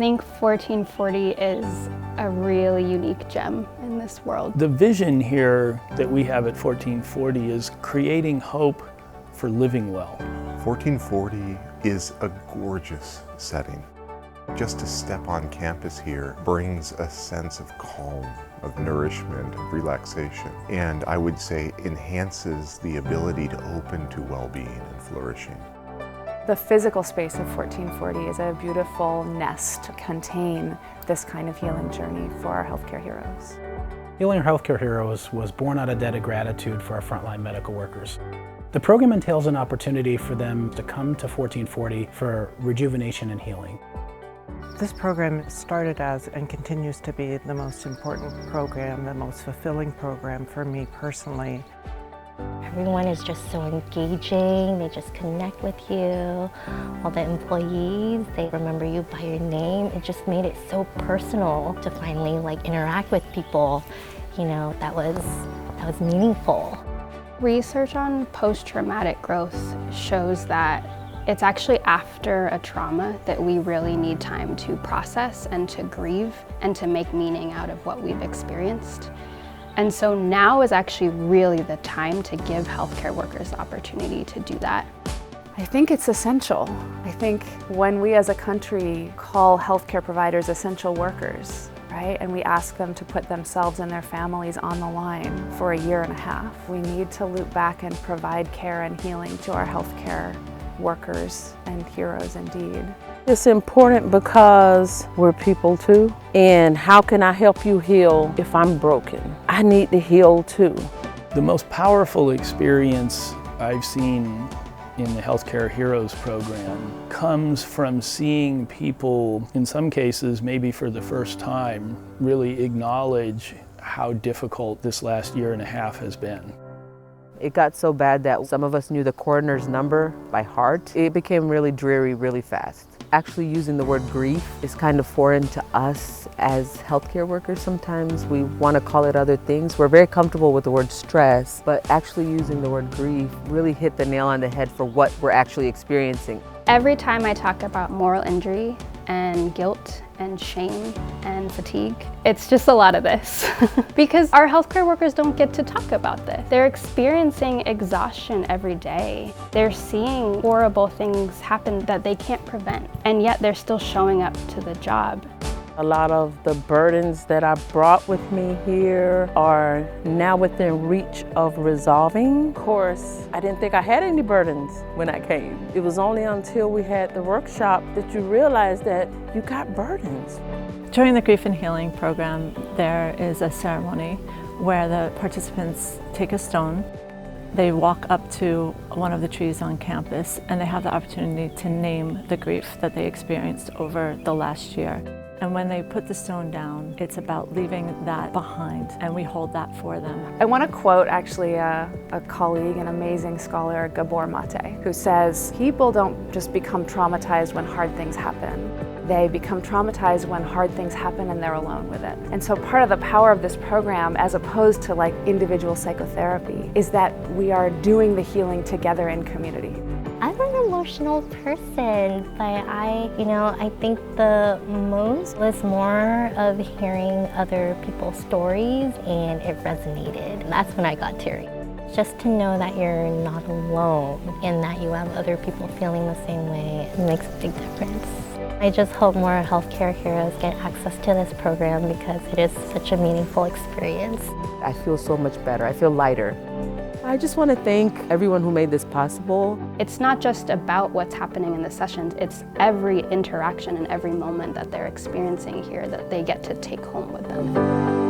think 1440 is a really unique gem in this world. The vision here that we have at 1440 is creating hope for living well. 1440 is a gorgeous setting. Just to step on campus here brings a sense of calm, of nourishment, of relaxation, and I would say enhances the ability to open to well-being and flourishing. The physical space of 1440 is a beautiful nest to contain this kind of healing journey for our healthcare heroes. Healing Our Healthcare Heroes was born out of debt of gratitude for our frontline medical workers. The program entails an opportunity for them to come to 1440 for rejuvenation and healing. This program started as and continues to be the most important program, the most fulfilling program for me personally. Everyone is just so engaging, they just connect with you. All the employees, they remember you by your name. It just made it so personal to finally interact with people. You know, that was meaningful. Research on post-traumatic growth shows that it's actually after a trauma that we really need time to process and to grieve and to make meaning out of what we've experienced. And so now is actually really the time to give healthcare workers the opportunity to do that. I think it's essential. I think when we as a country call healthcare providers essential workers, right, and we ask them to put themselves and their families on the line for a year and a half, we need to loop back and provide care and healing to our healthcare workers and heroes indeed. It's important because we're people too. And how can I help you heal if I'm broken? I need to heal too. The most powerful experience I've seen in the Healthcare Heroes program comes from seeing people, in some cases, maybe for the first time, really acknowledge how difficult this last year and a half has been. It got so bad that some of us knew the coroner's number by heart. It became really dreary really fast. Actually using the word grief is kind of foreign to us as healthcare workers sometimes. We want to call it other things. We're very comfortable with the word stress, but actually using the word grief really hit the nail on the head for what we're actually experiencing. Every time I talk about moral injury and guilt and shame and fatigue, it's just a lot of this. Because our healthcare workers don't get to talk about this. They're experiencing exhaustion every day. They're seeing horrible things happen that they can't prevent, and yet they're still showing up to the job. A lot of the burdens that I brought with me here are now within reach of resolving. Of course, I didn't think I had any burdens when I came. It was only until we had the workshop that you realize that you got burdens. During the Grief and Healing program, there is a ceremony where the participants take a stone, they walk up to one of the trees on campus, and they have the opportunity to name the grief that they experienced over the last year. And when they put the stone down, it's about leaving that behind, and we hold that for them. I want to quote actually a colleague, an amazing scholar, Gabor Mate, who says, people don't just become traumatized when hard things happen. They become traumatized when hard things happen and they're alone with it. And so part of the power of this program, as opposed to individual psychotherapy, is that we are doing the healing together in community. I'm an emotional person, but I think the most was more of hearing other people's stories, and it resonated. And that's when I got teary. Just to know that you're not alone and that you have other people feeling the same way, it makes a big difference. I just hope more healthcare heroes get access to this program because it is such a meaningful experience. I feel so much better. I feel lighter. I just want to thank everyone who made this possible. It's not just about what's happening in the sessions, it's every interaction and every moment that they're experiencing here that they get to take home with them.